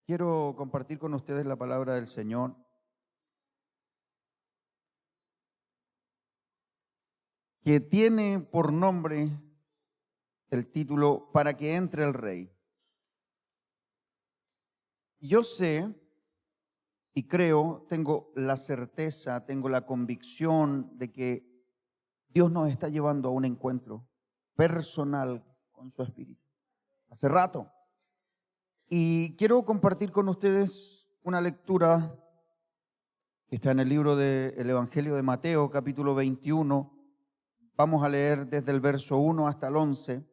Quiero compartir con ustedes la palabra del Señor, que tiene por nombre el título Para que entre el Rey. Yo sé y creo, tengo la certeza, tengo la convicción de que Dios nos está llevando a un encuentro personal con su Espíritu. Hace rato. Y quiero compartir con ustedes una lectura que está en el libro del Evangelio de Mateo, capítulo 21. Vamos a leer desde el verso 1 hasta el 11.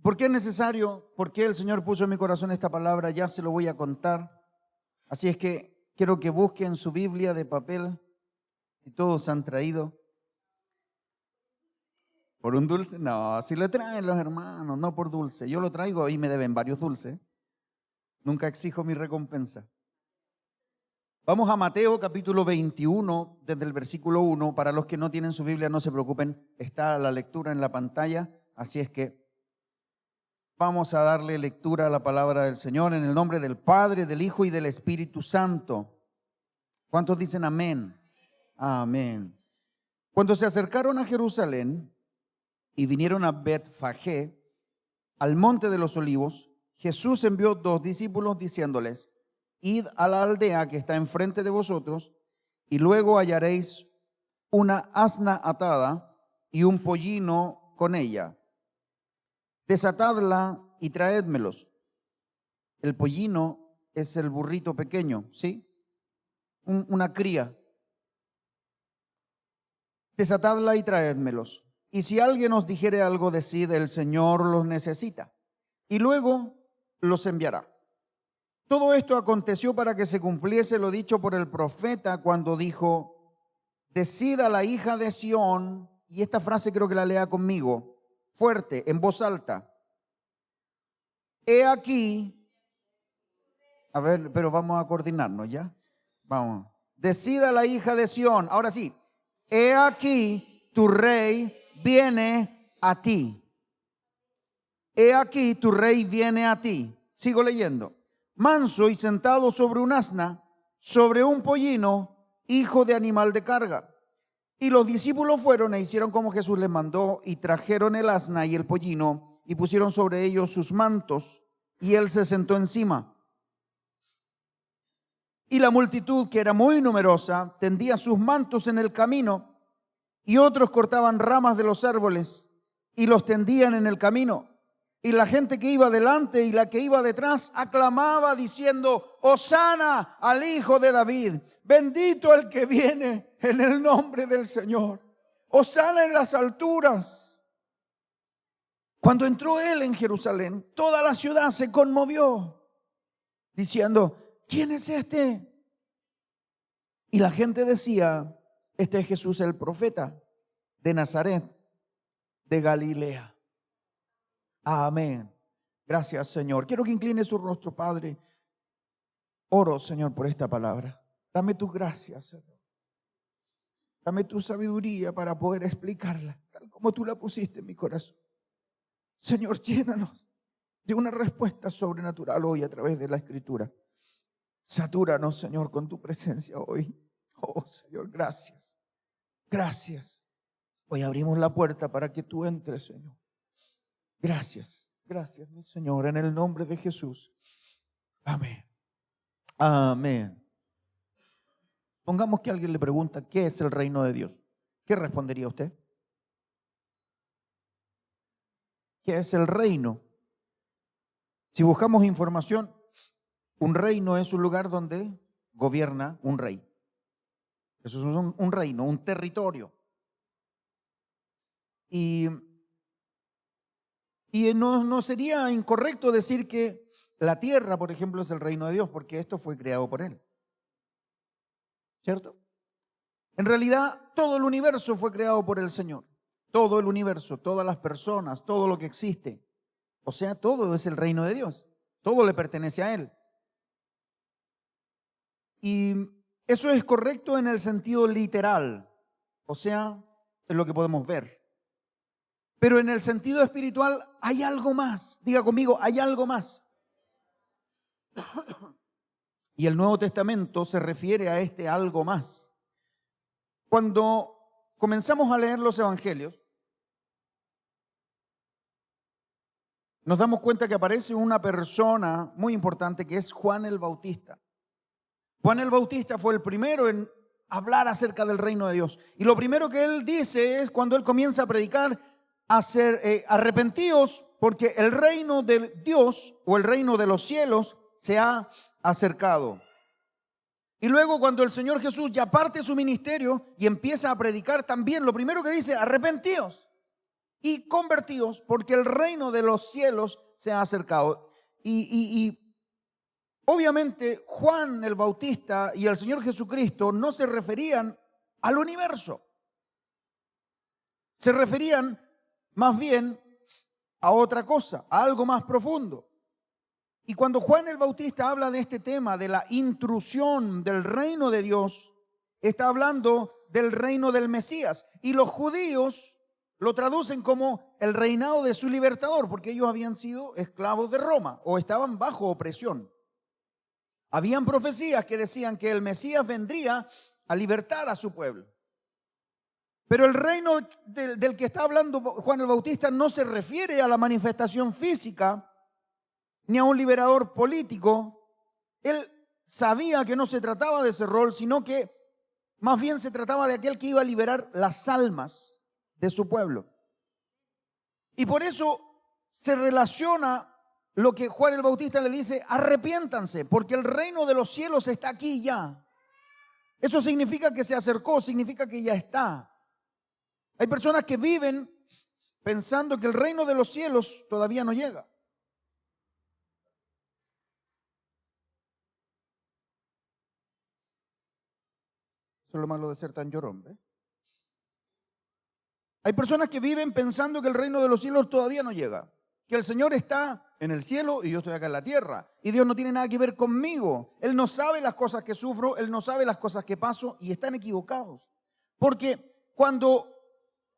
¿Por qué es necesario? ¿Por qué el Señor puso en mi corazón esta palabra? Ya se lo voy a contar. Así es que quiero que busquen su Biblia de papel, y todos han traído. ¿Por un dulce? No, si lo traen los hermanos, no por dulce. Yo lo traigo y me deben varios dulces. Nunca exijo mi recompensa. Vamos a Mateo capítulo 21, desde el versículo 1. Para los que no tienen su Biblia, no se preocupen, está la lectura en la pantalla. Así es que vamos a darle lectura a la palabra del Señor en el nombre del Padre, del Hijo y del Espíritu Santo. ¿Cuántos dicen amén? Amén. Cuando se acercaron a Jerusalén y vinieron a Betfagé, al monte de los olivos, Jesús envió 2 discípulos diciéndoles: id a la aldea que está enfrente de vosotros, y luego hallaréis una asna atada y un pollino con ella. Desatadla y traédmelos. El pollino es el burrito pequeño, ¿sí? Una cría. Desatadla y traédmelos. Y si alguien os dijere algo, decid: el Señor los necesita, y luego los enviará. Todo esto aconteció para que se cumpliese lo dicho por el profeta cuando dijo: decida la hija de Sión, y esta frase creo que la lea conmigo, fuerte, en voz alta. He aquí, a ver, pero vamos a coordinarnos, ¿ya? Vamos. Decida la hija de Sión. Ahora sí. He aquí, tu rey viene a ti. He aquí, tu rey viene a ti. Sigo leyendo. Manso y sentado sobre un asna, sobre un pollino, hijo de animal de carga. Y los discípulos fueron e hicieron como Jesús les mandó, y trajeron el asna y el pollino, y pusieron sobre ellos sus mantos, y él se sentó encima. Y la multitud, que era muy numerosa, tendía sus mantos en el camino, y otros cortaban ramas de los árboles y los tendían en el camino. Y la gente que iba delante y la que iba detrás aclamaba diciendo: Hosana al Hijo de David, bendito el que viene en el nombre del Señor, Hosana en las alturas. Cuando entró él en Jerusalén, toda la ciudad se conmovió, diciendo: ¿quién es este? Y la gente decía: este es Jesús el profeta de Nazaret, de Galilea. Amén. Gracias, Señor. Quiero que incline su rostro, Padre. Oro, Señor, por esta palabra. Dame tus gracias, Señor. Dame tu sabiduría para poder explicarla, tal como tú la pusiste en mi corazón. Señor, llénanos de una respuesta sobrenatural hoy a través de la Escritura. Satúranos, Señor, con tu presencia hoy. Oh, Señor, gracias. Gracias. Hoy abrimos la puerta para que tú entres, Señor. Gracias. Gracias, mi Señor, en el nombre de Jesús. Amén. Amén. Pongamos que alguien le pregunta: ¿qué es el reino de Dios? ¿Qué respondería usted? ¿Qué es el reino? Si buscamos información, un reino es un lugar donde gobierna un rey. Eso es un reino, un territorio. Y no sería incorrecto decir que la tierra, por ejemplo, es el reino de Dios, porque esto fue creado por Él. ¿Cierto? En realidad, todo el universo fue creado por el Señor. Todo el universo, todas las personas, todo lo que existe. O sea, todo es el reino de Dios. Todo le pertenece a Él. Y eso es correcto en el sentido literal. O sea, es lo que podemos ver. Pero en el sentido espiritual hay algo más. Diga conmigo, hay algo más. Y el Nuevo Testamento se refiere a este algo más. Cuando comenzamos a leer los evangelios, nos damos cuenta que aparece una persona muy importante que es Juan el Bautista. Juan el Bautista fue el primero en hablar acerca del reino de Dios. Y lo primero que él dice es cuando él comienza a predicar, arrepentíos porque el reino de Dios o el reino de los cielos se ha acercado. Y luego cuando el Señor Jesús ya parte su ministerio y empieza a predicar también, lo primero que dice, arrepentíos y convertíos porque el reino de los cielos se ha acercado. Y obviamente Juan el Bautista y el Señor Jesucristo no se referían al universo. Se referían más bien a otra cosa, a algo más profundo. Y cuando Juan el Bautista habla de este tema, de la intrusión del reino de Dios, está hablando del reino del Mesías. Y los judíos lo traducen como el reinado de su libertador, porque ellos habían sido esclavos de Roma o estaban bajo opresión. Habían profecías que decían que el Mesías vendría a libertar a su pueblo. Pero el reino del que está hablando Juan el Bautista no se refiere a la manifestación física ni a un liberador político. Él sabía que no se trataba de ese rol, sino que más bien se trataba de aquel que iba a liberar las almas de su pueblo. Y por eso se relaciona lo que Juan el Bautista le dice, arrepiéntanse, porque el reino de los cielos está aquí ya. Eso significa que se acercó, significa que ya está. Hay personas que viven pensando que el reino de los cielos todavía no llega. Eso es lo malo de ser tan llorón, ¿ves? Hay personas que viven pensando que el reino de los cielos todavía no llega, que el Señor está en el cielo y yo estoy acá en la tierra, y Dios no tiene nada que ver conmigo. Él no sabe las cosas que sufro, Él no sabe las cosas que paso, y están equivocados. Porque cuando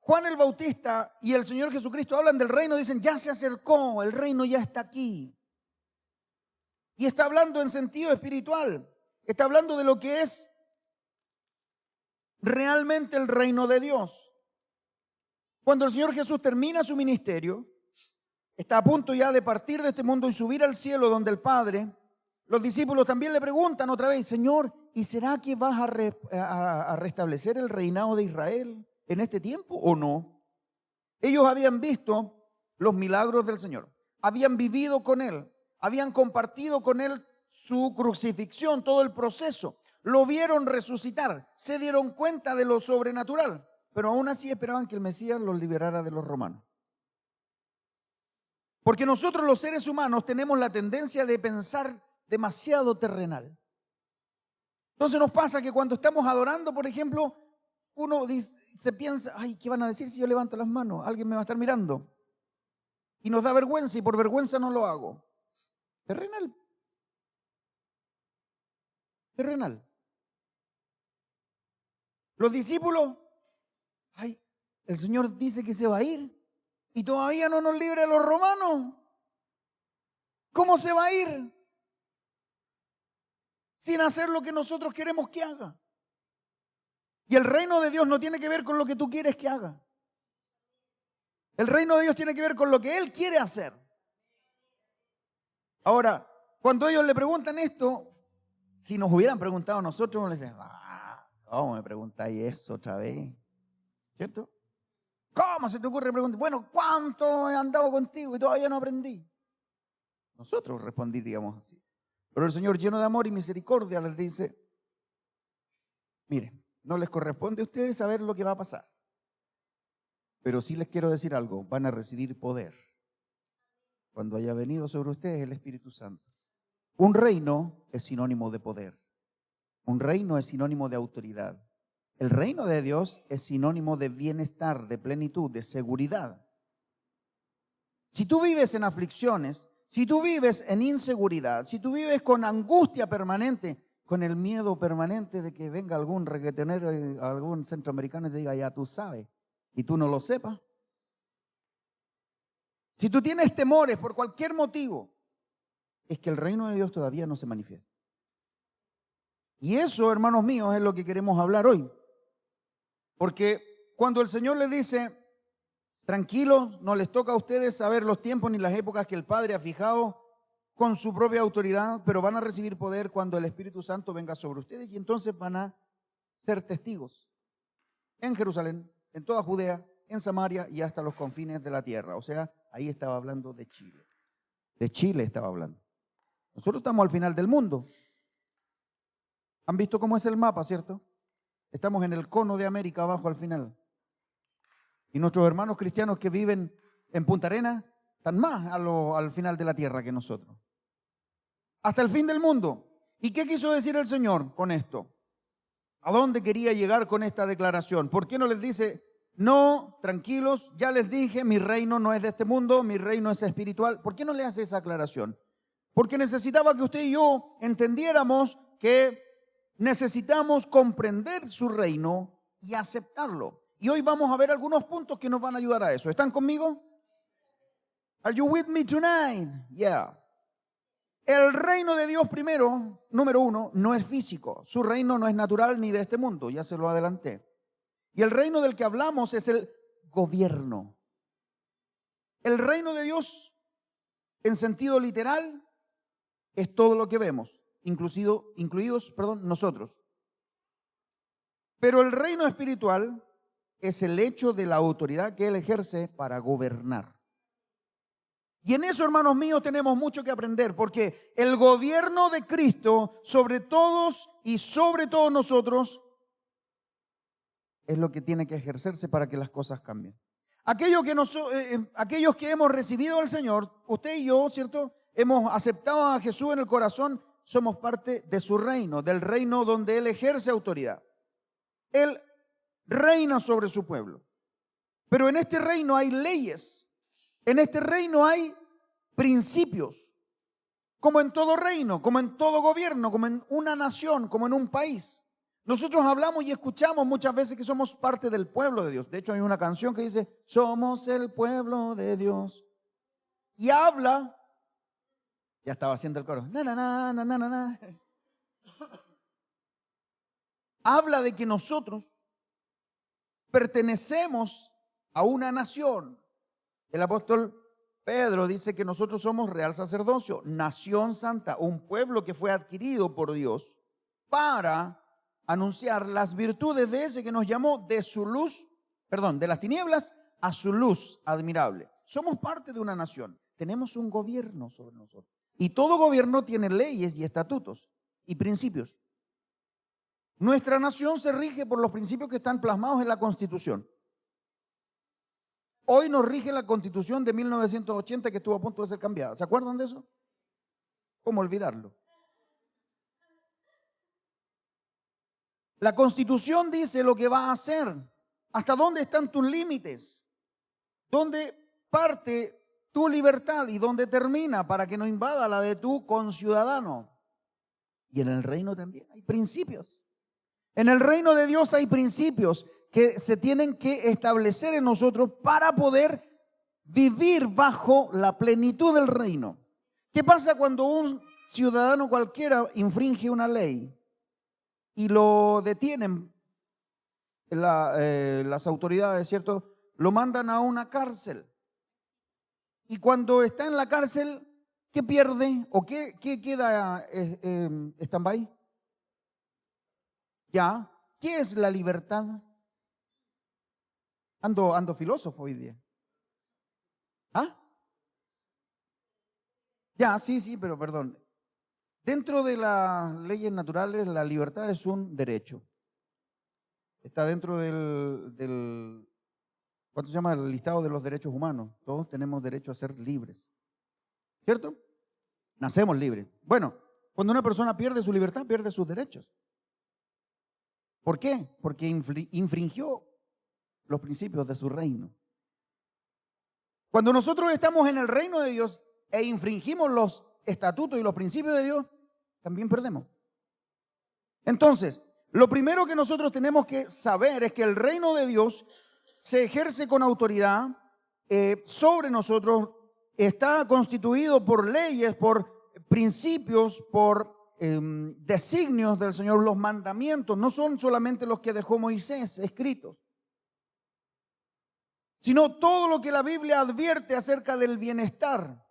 Juan el Bautista y el Señor Jesucristo hablan del reino, dicen, ya se acercó, el reino ya está aquí. Y está hablando en sentido espiritual, está hablando de lo que es realmente el reino de Dios. Cuando el Señor Jesús termina su ministerio, está a punto ya de partir de este mundo y subir al cielo donde el Padre, los discípulos también le preguntan otra vez, Señor, ¿y será que vas a restablecer el reinado de Israel en este tiempo o no? Ellos habían visto los milagros del Señor, habían vivido con Él, habían compartido con Él su crucifixión, todo el proceso, lo vieron resucitar, se dieron cuenta de lo sobrenatural, pero aún así esperaban que el Mesías los liberara de los romanos. Porque nosotros los seres humanos tenemos la tendencia de pensar demasiado terrenal. Entonces nos pasa que cuando estamos adorando, por ejemplo, uno se piensa, ay, ¿qué van a decir si yo levanto las manos? Alguien me va a estar mirando. Y nos da vergüenza y por vergüenza no lo hago. Terrenal. Terrenal. Los discípulos, ay, el Señor dice que se va a ir y todavía no nos libra de los romanos. ¿Cómo se va a ir? Sin hacer lo que nosotros queremos que haga. Y el reino de Dios no tiene que ver con lo que tú quieres que haga. El reino de Dios tiene que ver con lo que Él quiere hacer. Ahora, cuando ellos le preguntan esto, si nos hubieran preguntado a nosotros, les decían, ¿cómo me preguntáis eso otra vez? ¿Cierto? ¿Cómo se te ocurre preguntar? Bueno, ¿cuánto he andado contigo y todavía no aprendí? Nosotros respondiríamos así. Pero el Señor, lleno de amor y misericordia, les dice, miren, no les corresponde a ustedes saber lo que va a pasar. Pero sí les quiero decir algo, van a recibir poder cuando haya venido sobre ustedes el Espíritu Santo. Un reino es sinónimo de poder. Un reino es sinónimo de autoridad. El reino de Dios es sinónimo de bienestar, de plenitud, de seguridad. Si tú vives en aflicciones, si tú vives en inseguridad, si tú vives con angustia permanente, con el miedo permanente de que venga algún reggaetonero, algún centroamericano y te diga, ya tú sabes, y tú no lo sepas. Si tú tienes temores por cualquier motivo, es que el reino de Dios todavía no se manifiesta. Y eso, hermanos míos, es lo que queremos hablar hoy. Porque cuando el Señor les dice, tranquilos, no les toca a ustedes saber los tiempos ni las épocas que el Padre ha fijado con su propia autoridad, pero van a recibir poder cuando el Espíritu Santo venga sobre ustedes y entonces van a ser testigos en Jerusalén, en toda Judea, en Samaria y hasta los confines de la tierra. O sea, ahí estaba hablando de Chile. De Chile estaba hablando. Nosotros estamos al final del mundo. ¿Han visto cómo es el mapa, cierto? Estamos en el cono de América abajo al final. Y nuestros hermanos cristianos que viven en Punta Arenas están más al final de la tierra que nosotros. Hasta el fin del mundo. ¿Y qué quiso decir el Señor con esto? ¿A dónde quería llegar con esta declaración? ¿Por qué no les dice, no, tranquilos, ya les dije, mi reino no es de este mundo, mi reino es espiritual? ¿Por qué no le hace esa aclaración? Porque necesitaba que usted y yo entendiéramos que necesitamos comprender su reino y aceptarlo. Y hoy vamos a ver algunos puntos que nos van a ayudar a eso. ¿Están conmigo? Are you with me tonight? Yeah. El reino de Dios primero, número uno, no es físico. Su reino no es natural ni de este mundo, ya se lo adelanté. Y el reino del que hablamos es el gobierno. El reino de Dios, en sentido literal, es todo lo que vemos, incluidos nosotros. Pero el reino espiritual es el hecho de la autoridad que Él ejerce para gobernar. Y en eso, hermanos míos, tenemos mucho que aprender, porque el gobierno de Cristo sobre todos y sobre todos nosotros es lo que tiene que ejercerse para que las cosas cambien. Aquellos que hemos recibido al Señor, usted y yo, ¿cierto? Hemos aceptado a Jesús en el corazón, somos parte de su reino, del reino donde Él ejerce autoridad. Él reina sobre su pueblo. Pero en este reino hay leyes. En este reino hay principios. Como en todo reino, como en todo gobierno, como en una nación, como en un país. Nosotros hablamos y escuchamos muchas veces que somos parte del pueblo de Dios. De hecho, hay una canción que dice, somos el pueblo de Dios. Y habla, ya estaba haciendo el coro, na, na, na, na, na, na. Habla de que nosotros pertenecemos a una nación. El apóstol Pedro dice que nosotros somos real sacerdocio, nación santa, un pueblo que fue adquirido por Dios para anunciar las virtudes de ese que nos llamó de su luz, de las tinieblas a su luz admirable. Somos parte de una nación, tenemos un gobierno sobre nosotros. Y todo gobierno tiene leyes y estatutos y principios. Nuestra nación se rige por los principios que están plasmados en la Constitución. Hoy nos rige la Constitución de 1980 que estuvo a punto de ser cambiada. ¿Se acuerdan de eso? ¿Cómo olvidarlo? La Constitución dice lo que va a hacer. ¿Hasta dónde están tus límites? ¿Dónde parte tu libertad y dónde termina para que no invada la de tu conciudadano? Y en el reino también hay principios. En el reino de Dios hay principios que se tienen que establecer en nosotros para poder vivir bajo la plenitud del reino. ¿Qué pasa cuando un ciudadano cualquiera infringe una ley y lo detienen las autoridades, ¿cierto? Lo mandan a una cárcel. Y cuando está en la cárcel, ¿qué pierde o qué queda stand-by? Ya, ¿qué es la libertad? Ando filósofo hoy día. ¿Ah? Ya, sí, pero perdón. Dentro de las leyes naturales, la libertad es un derecho. Está dentro del ¿cuánto se llama? El listado de los derechos humanos. Todos tenemos derecho a ser libres. ¿Cierto? Nacemos libres. Bueno, cuando una persona pierde su libertad, pierde sus derechos. ¿Por qué? Porque infringió los principios de su reino. Cuando nosotros estamos en el reino de Dios e infringimos los estatutos y los principios de Dios, también perdemos. Entonces, lo primero que nosotros tenemos que saber es que el reino de Dios se ejerce con autoridad sobre nosotros, está constituido por leyes, por principios, por designios del Señor, los mandamientos, no son solamente los que dejó Moisés escritos, sino todo lo que la Biblia advierte acerca del bienestar.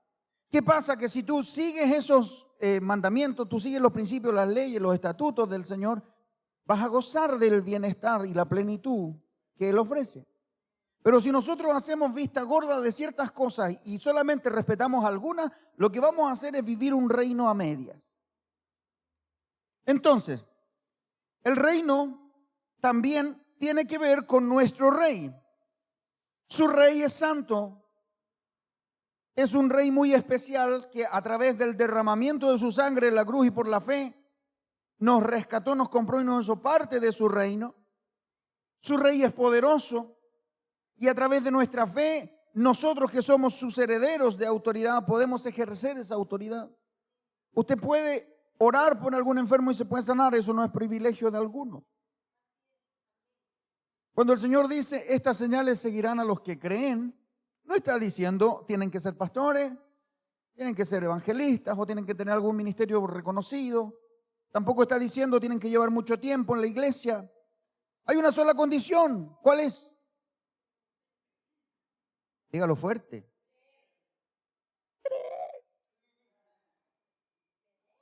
¿Qué pasa? Que si tú sigues esos mandamientos, tú sigues los principios, las leyes, los estatutos del Señor, vas a gozar del bienestar y la plenitud que Él ofrece. Pero si nosotros hacemos vista gorda de ciertas cosas y solamente respetamos algunas, lo que vamos a hacer es vivir un reino a medias. Entonces, el reino también tiene que ver con nuestro rey. Su rey es santo. Es un rey muy especial que a través del derramamiento de su sangre en la cruz y por la fe nos rescató, nos compró y nos hizo parte de su reino. Su rey es poderoso y a través de nuestra fe, nosotros que somos sus herederos de autoridad, podemos ejercer esa autoridad. Usted puede orar por algún enfermo y se puede sanar, eso no es privilegio de alguno. Cuando el Señor dice, estas señales seguirán a los que creen, no está diciendo tienen que ser pastores, tienen que ser evangelistas o tienen que tener algún ministerio reconocido. Tampoco está diciendo tienen que llevar mucho tiempo en la iglesia. Hay una sola condición. ¿Cuál es? Dígalo fuerte.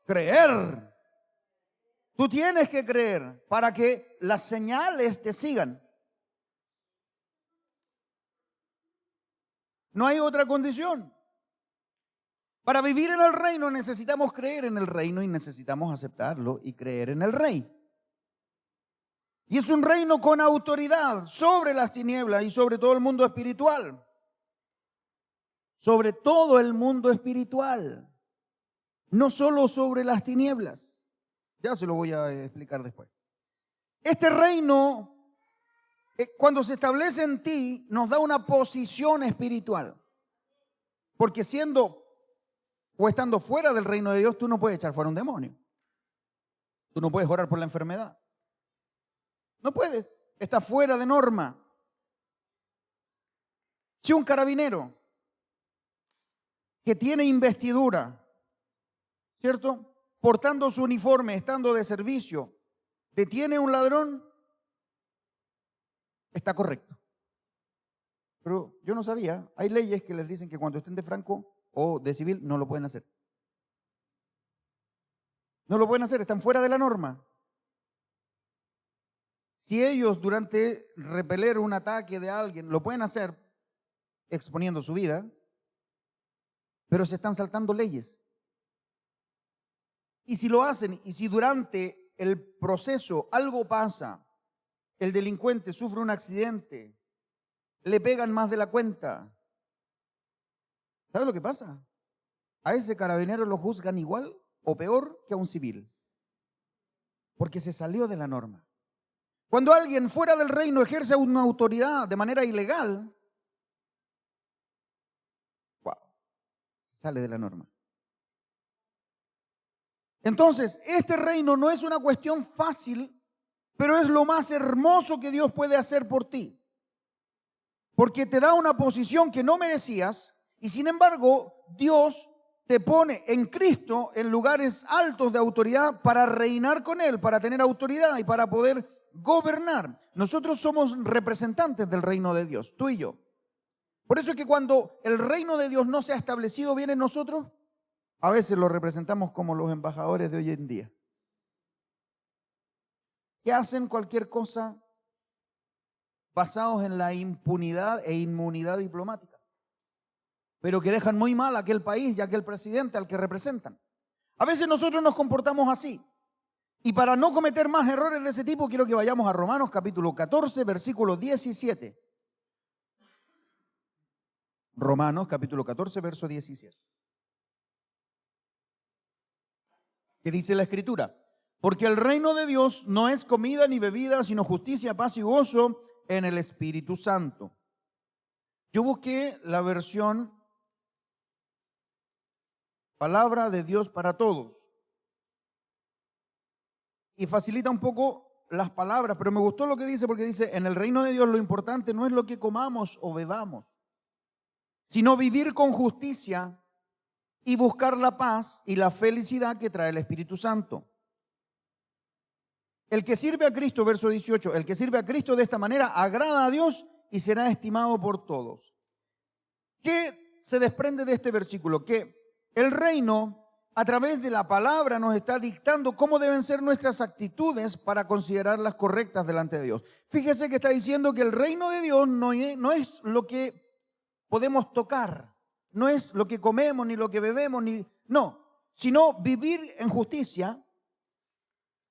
Creer. Tú tienes que creer para que las señales te sigan. No hay otra condición. Para vivir en el reino necesitamos creer en el reino y necesitamos aceptarlo y creer en el rey. Y es un reino con autoridad sobre las tinieblas y sobre todo el mundo espiritual. Sobre todo el mundo espiritual. No solo sobre las tinieblas. Ya se lo voy a explicar después. Este reino, cuando se establece en ti, nos da una posición espiritual. Porque siendo o estando fuera del reino de Dios, tú no puedes echar fuera un demonio. Tú no puedes orar por la enfermedad. No puedes. Está fuera de norma. Si un carabinero que tiene investidura, ¿cierto?, portando su uniforme, estando de servicio, detiene a un ladrón, está correcto. Pero yo no sabía, hay leyes que les dicen que cuando estén de franco o de civil no lo pueden hacer. No lo pueden hacer, están fuera de la norma. Si ellos durante repeler un ataque de alguien lo pueden hacer exponiendo su vida, pero se están saltando leyes. Y si lo hacen, y si durante el proceso algo pasa, el delincuente sufre un accidente, le pegan más de la cuenta, ¿sabe lo que pasa? A ese carabinero lo juzgan igual o peor que a un civil, porque se salió de la norma. Cuando alguien fuera del reino ejerce una autoridad de manera ilegal, wow, sale de la norma. Entonces, este reino no es una cuestión fácil, pero es lo más hermoso que Dios puede hacer por ti. Porque te da una posición que no merecías y sin embargo Dios te pone en Cristo en lugares altos de autoridad para reinar con Él, para tener autoridad y para poder gobernar. Nosotros somos representantes del reino de Dios, tú y yo. Por eso es que cuando el reino de Dios no se ha establecido bien en nosotros, a veces lo representamos como los embajadores de hoy en día, que hacen cualquier cosa basados en la impunidad e inmunidad diplomática, pero que dejan muy mal a aquel país y a aquel presidente al que representan. A veces nosotros nos comportamos así. Y para no cometer más errores de ese tipo, quiero que vayamos a Romanos capítulo 14, versículo 17. Romanos capítulo 14, verso 17. ¿Qué dice la Escritura? Porque el reino de Dios no es comida ni bebida, sino justicia, paz y gozo en el Espíritu Santo. Yo busqué la versión Palabra de Dios para Todos. Y facilita un poco las palabras, pero me gustó lo que dice porque dice, en el reino de Dios lo importante no es lo que comamos o bebamos, sino vivir con justicia, y buscar la paz y la felicidad que trae el Espíritu Santo. El que sirve a Cristo, verso 18, el que sirve a Cristo de esta manera agrada a Dios y será estimado por todos. ¿Qué se desprende de este versículo? Que el reino, a través de la palabra, nos está dictando cómo deben ser nuestras actitudes para considerarlas correctas delante de Dios. Fíjese que está diciendo que el reino de Dios no es lo que podemos tocar, no es lo que comemos, ni lo que bebemos, no, sino vivir en justicia,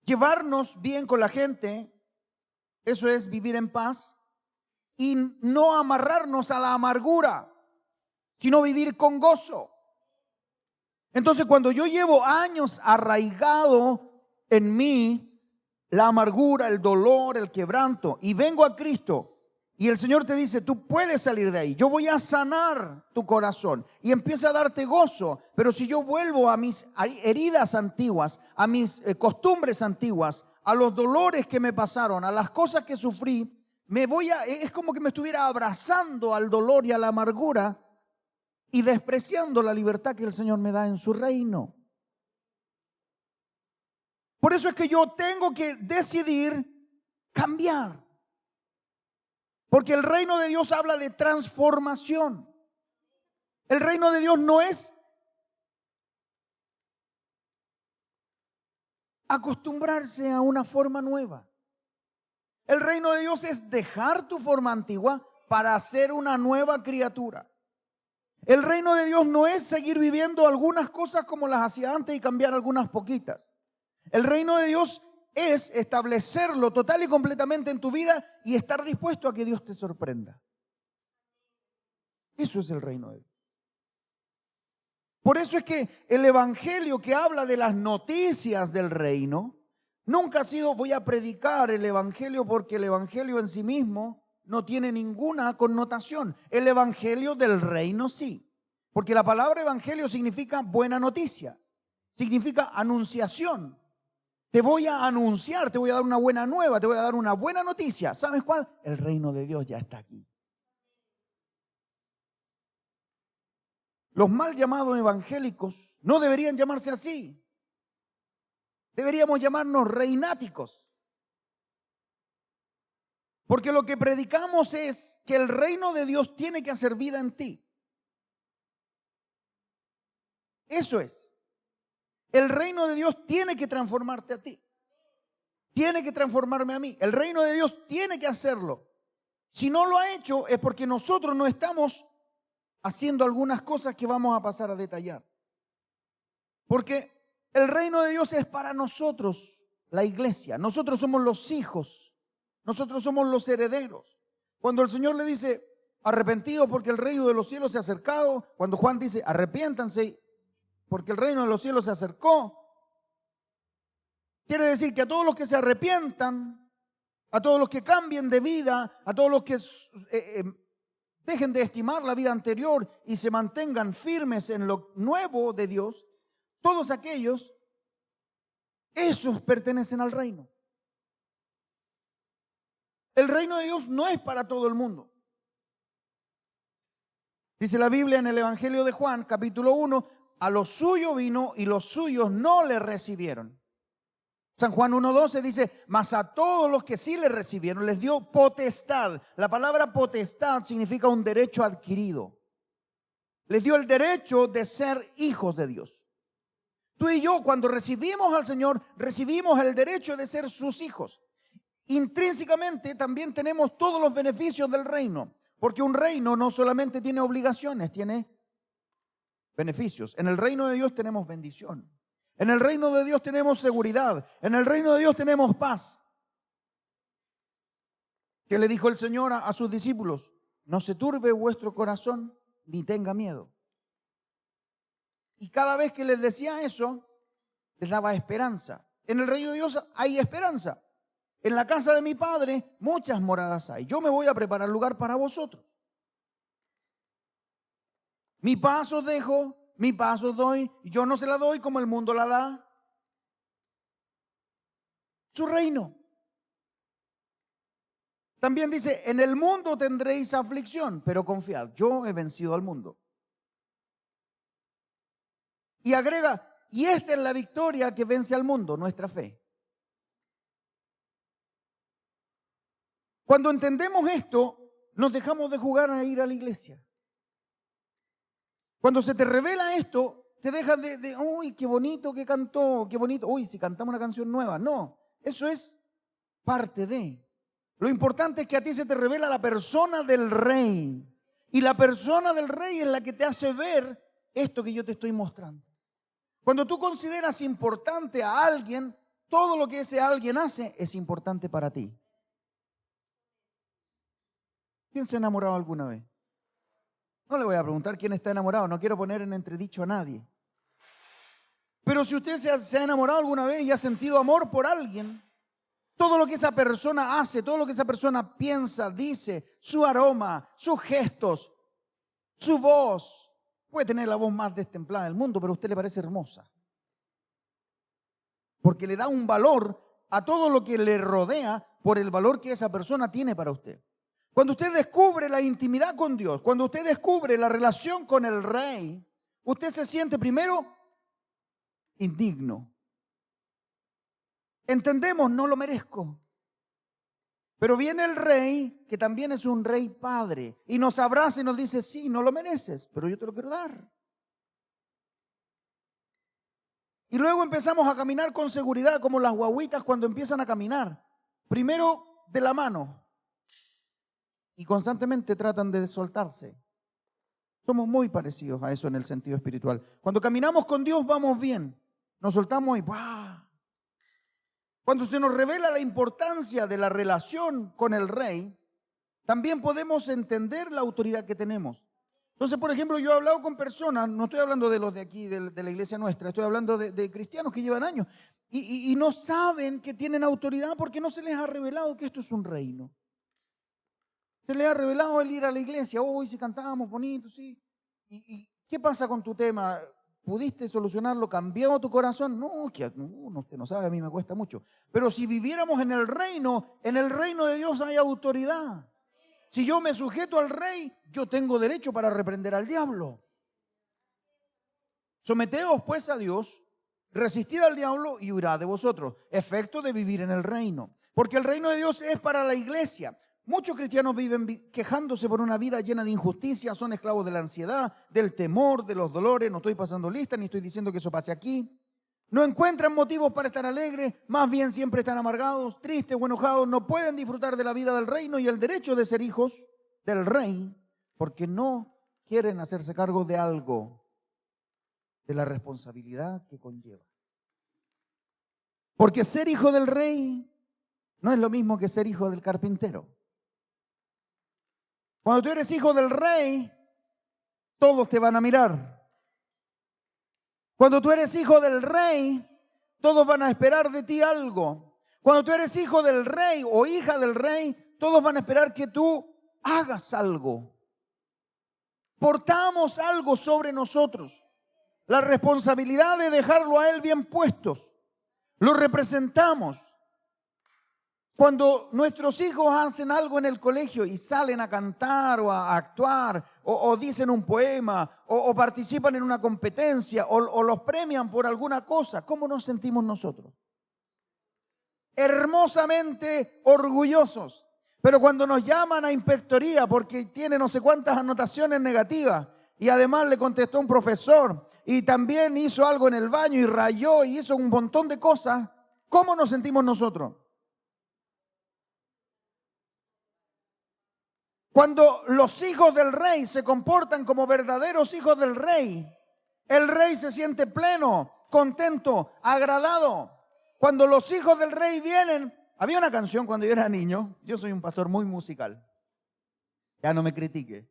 llevarnos bien con la gente, eso es vivir en paz, y no amarrarnos a la amargura, sino vivir con gozo. Entonces, cuando yo llevo años arraigado en mí la amargura, el dolor, el quebranto, y vengo a Cristo, y el Señor te dice, tú puedes salir de ahí, yo voy a sanar tu corazón, y empieza a darte gozo. Pero si yo vuelvo a mis heridas antiguas, a mis costumbres antiguas, a los dolores que me pasaron, a las cosas que sufrí, es como que me estuviera abrazando al dolor y a la amargura, y despreciando la libertad que el Señor me da en su reino. Por eso es que yo tengo que decidir cambiar. Porque el reino de Dios habla de transformación. El reino de Dios no es acostumbrarse a una forma nueva. El reino de Dios es dejar tu forma antigua para hacer una nueva criatura. El reino de Dios no es seguir viviendo algunas cosas como las hacía antes y cambiar algunas poquitas. El reino de Dios es establecerlo total y completamente en tu vida y estar dispuesto a que Dios te sorprenda. Eso es el reino de Dios. Por eso es que el evangelio que habla de las noticias del reino nunca ha sido voy a predicar el evangelio, porque el evangelio en sí mismo no tiene ninguna connotación. El evangelio del reino sí, porque la palabra evangelio significa buena noticia, significa anunciación. Te voy a anunciar, te voy a dar una buena nueva, te voy a dar una buena noticia. ¿Sabes cuál? El reino de Dios ya está aquí. Los mal llamados evangélicos no deberían llamarse así. Deberíamos llamarnos reináticos. Porque lo que predicamos es que el reino de Dios tiene que hacer vida en ti. Eso es. El reino de Dios tiene que transformarte a ti. Tiene que transformarme a mí. El reino de Dios tiene que hacerlo. Si no lo ha hecho es porque nosotros no estamos haciendo algunas cosas que vamos a pasar a detallar. Porque el reino de Dios es para nosotros, la iglesia. Nosotros somos los hijos. Nosotros somos los herederos. Cuando el Señor le dice, arrepentidos porque el reino de los cielos se ha acercado. Cuando Juan dice, arrepiéntanse porque el reino de los cielos se acercó. Quiere decir que a todos los que se arrepientan, a todos los que cambien de vida, a todos los que dejen de estimar la vida anterior y se mantengan firmes en lo nuevo de Dios, todos aquellos, esos pertenecen al reino. El reino de Dios no es para todo el mundo. Dice la Biblia en el Evangelio de Juan, capítulo 1, a los suyos vino y los suyos no le recibieron. San Juan 1:12 dice, mas a todos los que sí le recibieron les dio potestad. La palabra potestad significa un derecho adquirido. Les dio el derecho de ser hijos de Dios. Tú y yo, cuando recibimos al Señor, recibimos el derecho de ser sus hijos. Intrínsecamente también tenemos todos los beneficios del reino, porque un reino no solamente tiene obligaciones, tiene beneficios. En el reino de Dios tenemos bendición. En el reino de Dios tenemos seguridad. En el reino de Dios tenemos paz. ¿Qué le dijo el Señor a sus discípulos? No se turbe vuestro corazón, ni tenga miedo. Y cada vez que les decía eso, les daba esperanza. En el reino de Dios hay esperanza. En la casa de mi Padre muchas moradas hay. Yo me voy a preparar lugar para vosotros. Mi paz os dejo, mi paz os doy. Yo no se la doy como el mundo la da. Su reino. También dice, en el mundo tendréis aflicción, pero confiad, yo he vencido al mundo. Y agrega, y esta es la victoria que vence al mundo, nuestra fe. Cuando entendemos esto, nos dejamos de jugar a ir a la iglesia. Cuando se te revela esto, te dejas uy, qué bonito que cantó, qué bonito, uy, si cantamos una canción nueva. No, eso es parte de. Lo importante es que a ti se te revela la persona del rey. Y la persona del rey es la que te hace ver esto que yo te estoy mostrando. Cuando tú consideras importante a alguien, todo lo que ese alguien hace es importante para ti. ¿Quién se ha enamorado alguna vez? No le voy a preguntar quién está enamorado, no quiero poner en entredicho a nadie. Pero si usted se ha enamorado alguna vez y ha sentido amor por alguien, todo lo que esa persona hace, todo lo que esa persona piensa, dice, su aroma, sus gestos, su voz, puede tener la voz más destemplada del mundo, pero a usted le parece hermosa. Porque le da un valor a todo lo que le rodea por el valor que esa persona tiene para usted. Cuando usted descubre la intimidad con Dios, cuando usted descubre la relación con el Rey, usted se siente primero indigno. Entendemos, no lo merezco. Pero viene el Rey, que también es un Rey Padre, y nos abraza y nos dice, sí, no lo mereces, pero yo te lo quiero dar. Y luego empezamos a caminar con seguridad, como las guaguitas cuando empiezan a caminar. Primero de la mano. Y constantemente tratan de soltarse. Somos muy parecidos a eso en el sentido espiritual. Cuando caminamos con Dios vamos bien. Nos soltamos y ¡buah! Cuando se nos revela la importancia de la relación con el Rey, también podemos entender la autoridad que tenemos. Entonces, por ejemplo, yo he hablado con personas, no estoy hablando de los de aquí, de la iglesia nuestra, estoy hablando de cristianos que llevan años y no saben que tienen autoridad porque no se les ha revelado que esto es un reino. Se les ha revelado el ir a la iglesia, hoy si cantábamos bonito, sí. ¿Y qué pasa con tu tema? ¿Pudiste solucionarlo? ¿Cambió tu corazón? No, usted no sabe, a mí me cuesta mucho. Pero si viviéramos en el reino de Dios hay autoridad. Si yo me sujeto al Rey, yo tengo derecho para reprender al diablo. Someteos pues a Dios, resistid al diablo y huirá de vosotros. Efecto de vivir en el reino. Porque el reino de Dios es para la iglesia. Muchos cristianos viven quejándose por una vida llena de injusticia, son esclavos de la ansiedad, del temor, de los dolores. No estoy pasando lista, ni estoy diciendo que eso pase aquí. No encuentran motivos para estar alegres, más bien siempre están amargados, tristes o enojados. No pueden disfrutar de la vida del reino y el derecho de ser hijos del Rey, porque no quieren hacerse cargo de algo, de la responsabilidad que conlleva. Porque ser hijo del Rey no es lo mismo que ser hijo del carpintero. Cuando tú eres hijo del Rey, todos te van a mirar. Cuando tú eres hijo del Rey, todos van a esperar de ti algo. Cuando tú eres hijo del Rey o hija del Rey, todos van a esperar que tú hagas algo. Portamos algo sobre nosotros. La responsabilidad de dejarlo a Él bien puestos. Lo representamos. Cuando nuestros hijos hacen algo en el colegio y salen a cantar o a actuar o dicen un poema o participan en una competencia o los premian por alguna cosa, ¿cómo nos sentimos nosotros? Hermosamente orgullosos. Pero cuando nos llaman a inspectoría porque tiene no sé cuántas anotaciones negativas y además le contestó un profesor y también hizo algo en el baño y rayó y hizo un montón de cosas, ¿cómo nos sentimos nosotros? Cuando los hijos del Rey se comportan como verdaderos hijos del Rey, el Rey se siente pleno, contento, agradado. Cuando los hijos del Rey vienen, había una canción cuando yo era niño, yo soy un pastor muy musical, ya no me critique.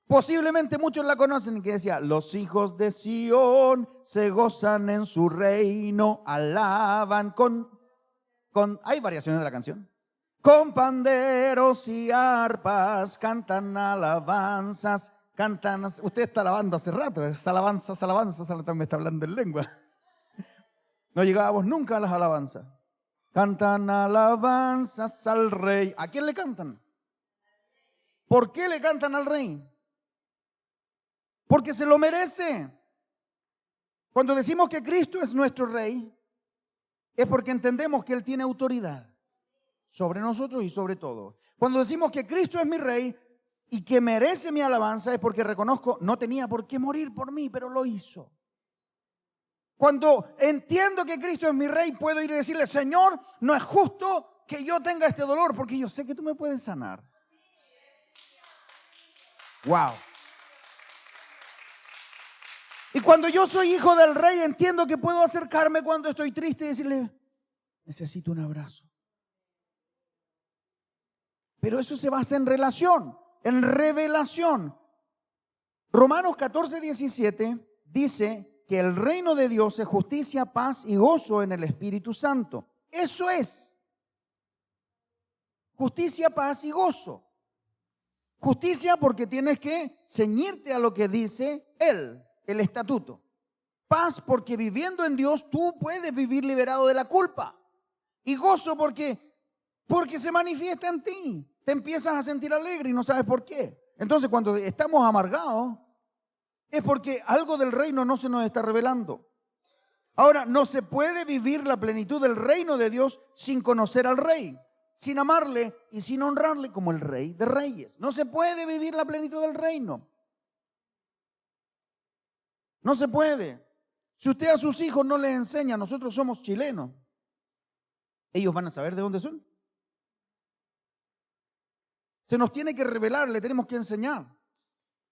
Posiblemente muchos la conocen, que decía, los hijos de Sión se gozan en su reino, alaban hay variaciones de la canción. Con panderos y arpas cantan alabanzas, usted está alabando hace rato, es alabanzas, me está hablando en lengua. No llegábamos nunca a las alabanzas. Cantan alabanzas al Rey. ¿A quién le cantan? ¿Por qué le cantan al Rey? Porque se lo merece. Cuando decimos que Cristo es nuestro Rey, es porque entendemos que Él tiene autoridad sobre nosotros y sobre todo. Cuando decimos que Cristo es mi Rey y que merece mi alabanza, es porque reconozco, no tenía por qué morir por mí, pero lo hizo. Cuando entiendo que Cristo es mi Rey, puedo ir y decirle, Señor, no es justo que yo tenga este dolor, porque yo sé que tú me puedes sanar. Wow. Y cuando yo soy hijo del Rey, entiendo que puedo acercarme cuando estoy triste y decirle, necesito un abrazo. Pero eso se basa en relación, en revelación. Romanos 14:17 dice que el reino de Dios es justicia, paz y gozo en el Espíritu Santo. Eso es. Justicia, paz y gozo. Justicia porque tienes que ceñirte a lo que dice Él, el estatuto. Paz porque viviendo en Dios tú puedes vivir liberado de la culpa. Y gozo porque se manifiesta en ti. Te empiezas a sentir alegre y no sabes por qué. Entonces cuando estamos amargados es porque algo del reino no se nos está revelando. Ahora, no se puede vivir la plenitud del reino de Dios sin conocer al Rey, sin amarle y sin honrarle como el Rey de Reyes. No se puede vivir la plenitud del reino. No se puede. Si usted a sus hijos no les enseña, nosotros somos chilenos, ellos van a saber de dónde son. Se nos tiene que revelar, le tenemos que enseñar.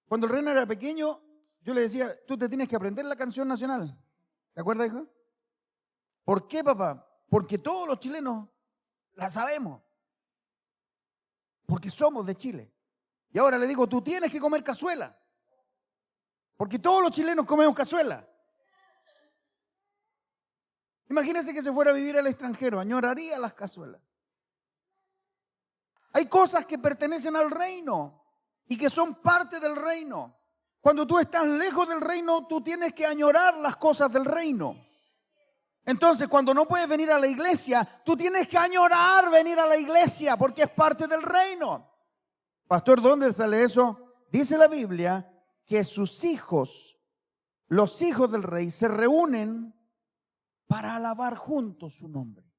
Cuando el Reino era pequeño, yo le decía, tú te tienes que aprender la canción nacional. ¿Te acuerdas, hijo? ¿Por qué, papá? Porque todos los chilenos la sabemos. Porque somos de Chile. Y ahora le digo, tú tienes que comer cazuela. Porque todos los chilenos comemos cazuela. Imagínese que se fuera a vivir al extranjero, añoraría las cazuelas. Hay cosas que pertenecen al reino y que son parte del reino. Cuando tú estás lejos del reino, tú tienes que añorar las cosas del reino. Entonces, cuando no puedes venir a la iglesia, tú tienes que añorar venir a la iglesia porque es parte del reino. Pastor, ¿dónde sale eso? Dice la Biblia que sus hijos, los hijos del rey, se reúnen para alabar juntos su nombre.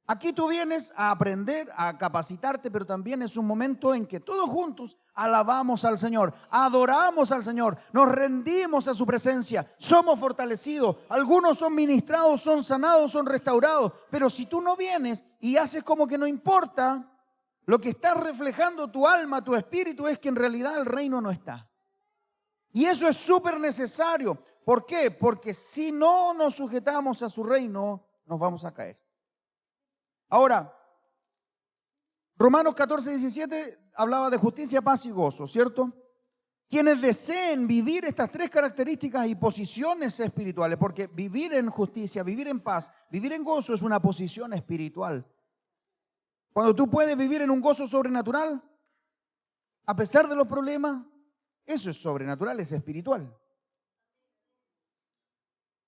Aquí tú vienes a aprender, a capacitarte, pero también es un momento en que todos juntos alabamos al Señor, adoramos al Señor, nos rendimos a su presencia, somos fortalecidos, algunos son ministrados, son sanados, son restaurados, pero si tú no vienes y haces como que no importa, lo que está reflejando tu alma, tu espíritu, es que en realidad el reino no está. Y eso es súper necesario. ¿Por qué? Porque si no nos sujetamos a su reino, nos vamos a caer. Ahora, Romanos 14:17 hablaba de justicia, paz y gozo, ¿cierto? Quienes deseen vivir estas tres características y posiciones espirituales, porque vivir en justicia, vivir en paz, vivir en gozo es una posición espiritual. Cuando tú puedes vivir en un gozo sobrenatural, a pesar de los problemas, eso es sobrenatural, es espiritual.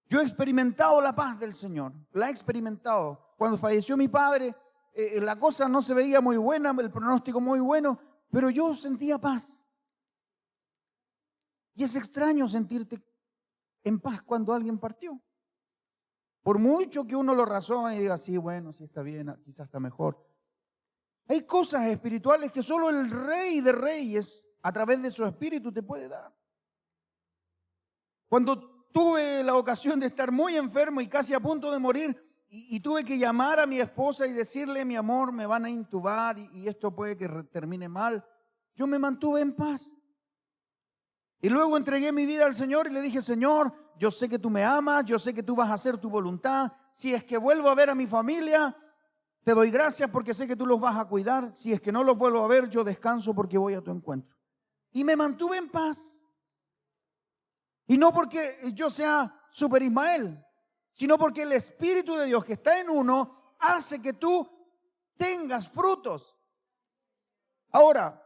Yo he experimentado la paz del Señor, la he experimentado. Cuando falleció mi padre, la cosa no se veía muy buena, el pronóstico muy bueno, pero yo sentía paz. Y es extraño sentirte en paz cuando alguien partió. Por mucho que uno lo razone y diga, sí, bueno, sí está bien, quizás está mejor. Hay cosas espirituales que solo el Rey de Reyes, a través de su espíritu, te puede dar. Cuando tuve la ocasión de estar muy enfermo y casi a punto de morir, y tuve que llamar a mi esposa y decirle, mi amor, me van a intubar y esto puede que termine mal, yo me mantuve en paz. Y luego entregué mi vida al Señor y le dije, Señor, yo sé que tú me amas, yo sé que tú vas a hacer tu voluntad. Si es que vuelvo a ver a mi familia, te doy gracias porque sé que tú los vas a cuidar. Si es que no los vuelvo a ver, yo descanso porque voy a tu encuentro. Y me mantuve en paz. Y no porque yo sea Super Ismael, sino porque el Espíritu de Dios que está en uno hace que tú tengas frutos. Ahora,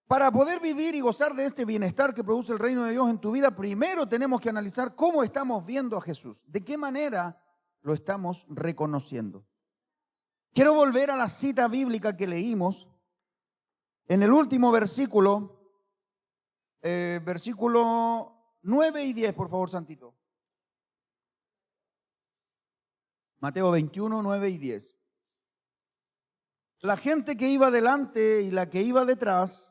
para poder vivir y gozar de este bienestar que produce el reino de Dios en tu vida, primero tenemos que analizar cómo estamos viendo a Jesús, de qué manera lo estamos reconociendo. Quiero volver a la cita bíblica que leímos en el último versículo 9 y 10, por favor, Santito. Mateo 21, 9 y 10. La gente que iba delante y la que iba detrás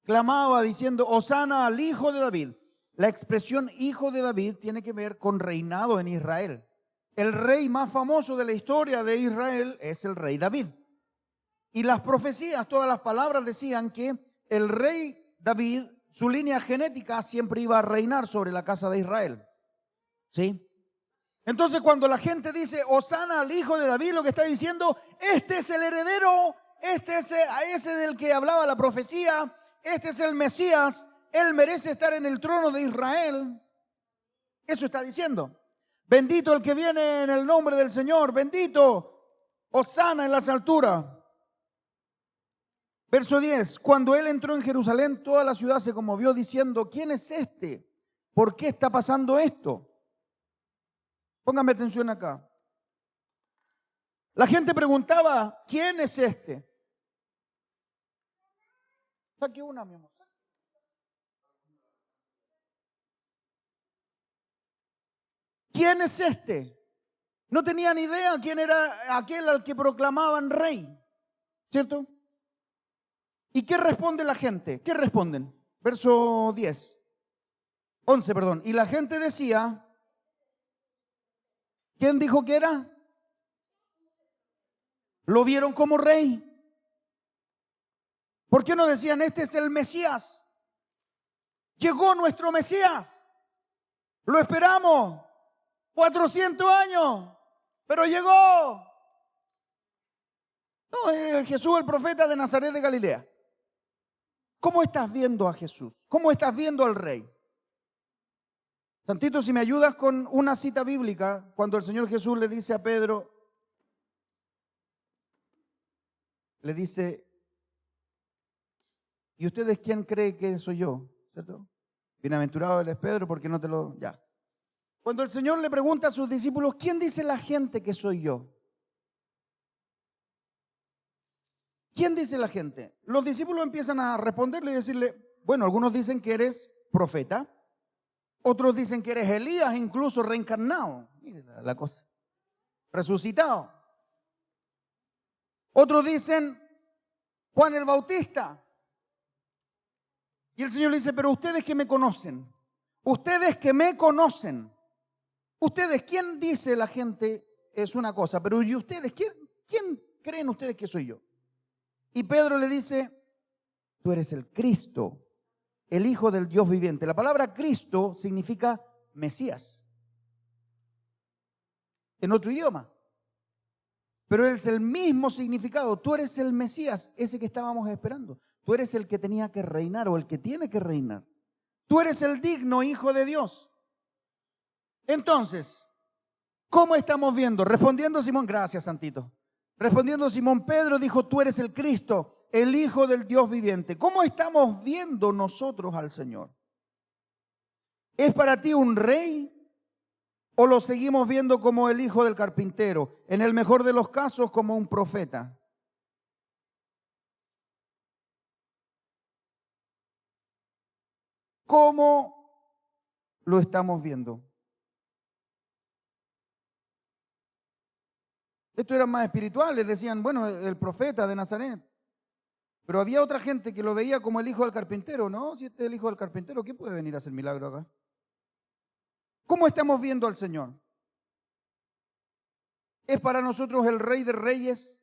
clamaba diciendo, Hosana al hijo de David. La expresión hijo de David tiene que ver con reinado en Israel. El rey más famoso de la historia de Israel es el rey David. Y las profecías, todas las palabras decían que el rey David, su línea genética siempre iba a reinar sobre la casa de Israel. ¿Sí? Entonces cuando la gente dice, Hosana al hijo de David, lo que está diciendo, este es el heredero, este es ese del que hablaba la profecía, este es el Mesías, él merece estar en el trono de Israel. Eso está diciendo. Bendito el que viene en el nombre del Señor, bendito, Hosana en las alturas. Verso 10, cuando él entró en Jerusalén, toda la ciudad se conmovió diciendo, ¿quién es este? ¿Por qué está pasando esto? Póngame atención acá. La gente preguntaba, ¿quién es este? Saque una, mi amor. ¿Quién es este? No tenían idea quién era aquel al que proclamaban rey, ¿cierto? ¿Y qué responde la gente? ¿Qué responden? Verso 11, perdón. Y la gente decía, ¿quién dijo que era? ¿Lo vieron como rey? ¿Por qué no decían, este es el Mesías? Llegó nuestro Mesías. Lo esperamos. 400 años. Pero llegó. No, Jesús el profeta de Nazaret de Galilea. ¿Cómo estás viendo a Jesús? ¿Cómo estás viendo al rey? Santito, si me ayudas con una cita bíblica, cuando el Señor Jesús le dice a Pedro, le dice, ¿y ustedes quién cree que soy yo? ¿Cierto? Bienaventurado eres Pedro, porque no te lo... Ya. Cuando el Señor le pregunta a sus discípulos, ¿quién dice la gente que soy yo? ¿Quién dice la gente? Los discípulos empiezan a responderle y decirle, bueno, algunos dicen que eres profeta, otros dicen que eres Elías, incluso reencarnado. Mire la cosa. Resucitado. Otros dicen Juan el Bautista. Y el Señor le dice, pero ustedes que me conocen, ustedes que me conocen, ustedes, ¿quién dice la gente es una cosa? Pero ¿y ustedes? ¿Quién creen ustedes que soy yo? Y Pedro le dice, tú eres el Cristo, el Hijo del Dios viviente. La palabra Cristo significa Mesías, en otro idioma. Pero es el mismo significado. Tú eres el Mesías, ese que estábamos esperando. Tú eres el que tenía que reinar o el que tiene que reinar. Tú eres el digno Hijo de Dios. Entonces, ¿cómo estamos viendo? Respondiendo Simón, gracias Santito. Respondiendo Simón Pedro dijo, tú eres el Cristo, el Hijo del Dios viviente. ¿Cómo estamos viendo nosotros al Señor? ¿Es para ti un rey o lo seguimos viendo como el hijo del carpintero? En el mejor de los casos, como un profeta. ¿Cómo lo estamos viendo? Estos eran más espirituales, decían, bueno, el profeta de Nazaret. Pero había otra gente que lo veía como el hijo del carpintero. No, si este es el hijo del carpintero, ¿qué puede venir a hacer milagro acá? ¿Cómo estamos viendo al Señor? ¿Es para nosotros el Rey de Reyes?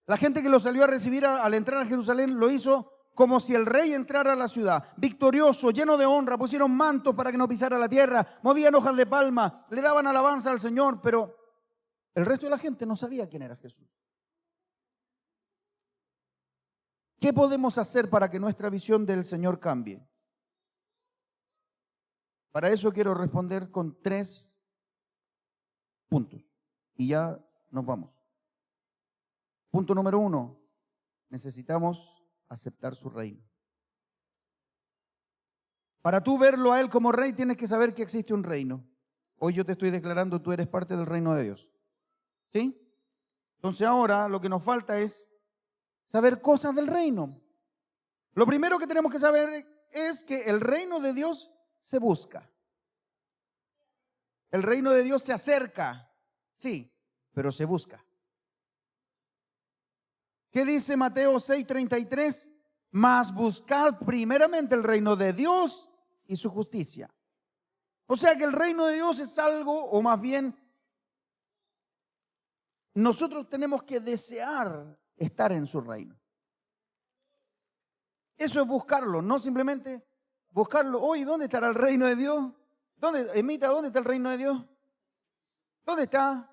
La gente que lo salió a recibir al entrar a Jerusalén lo hizo como si el rey entrara a la ciudad, victorioso, lleno de honra. Pusieron mantos para que no pisara la tierra, movían hojas de palma, le daban alabanza al Señor, pero el resto de la gente no sabía quién era Jesús. ¿Qué podemos hacer para que nuestra visión del Señor cambie? Para eso quiero responder con 3 puntos y ya nos vamos. Punto número 1, necesitamos aceptar su reino. Para tú verlo a Él como rey, tienes que saber que existe un reino. Hoy yo te estoy declarando, tú eres parte del reino de Dios. ¿Sí? Entonces ahora lo que nos falta es saber cosas del reino. Lo primero que tenemos que saber es que el reino de Dios se busca. El reino de Dios se acerca. Sí, pero se busca. ¿Qué dice Mateo 6:33? Mas buscad primeramente el reino de Dios y su justicia. O sea que el reino de Dios es algo, o más bien, nosotros tenemos que desear estar en su reino. Eso es buscarlo, no simplemente buscarlo. Oye, ¿dónde estará el reino de Dios? ¿Dónde, Emita, dónde está el reino de Dios? ¿Dónde está?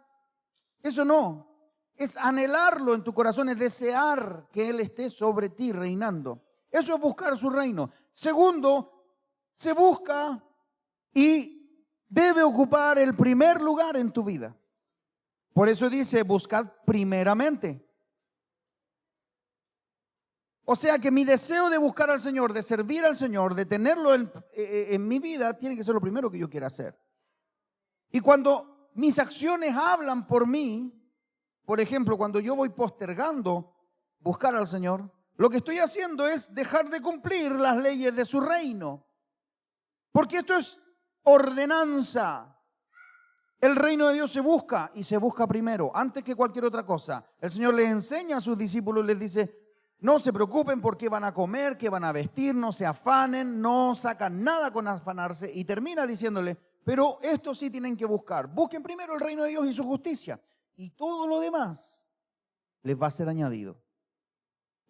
Eso no. Es anhelarlo en tu corazón, es desear que Él esté sobre ti reinando. Eso es buscar su reino. Segundo, se busca y debe ocupar el primer lugar en tu vida. Por eso dice, buscad primeramente. O sea que mi deseo de buscar al Señor, de servir al Señor, de tenerlo en mi vida, tiene que ser lo primero que yo quiera hacer. Y cuando mis acciones hablan por mí, por ejemplo, cuando yo voy postergando buscar al Señor, lo que estoy haciendo es dejar de cumplir las leyes de su reino. Porque esto es ordenanza. El reino de Dios se busca y se busca primero, antes que cualquier otra cosa. El Señor les enseña a sus discípulos, les dice, no se preocupen por qué van a comer, qué van a vestir, no se afanen, no sacan nada con afanarse. Y termina diciéndole, pero esto sí tienen que buscar. Busquen primero el reino de Dios y su justicia. Y todo lo demás les va a ser añadido.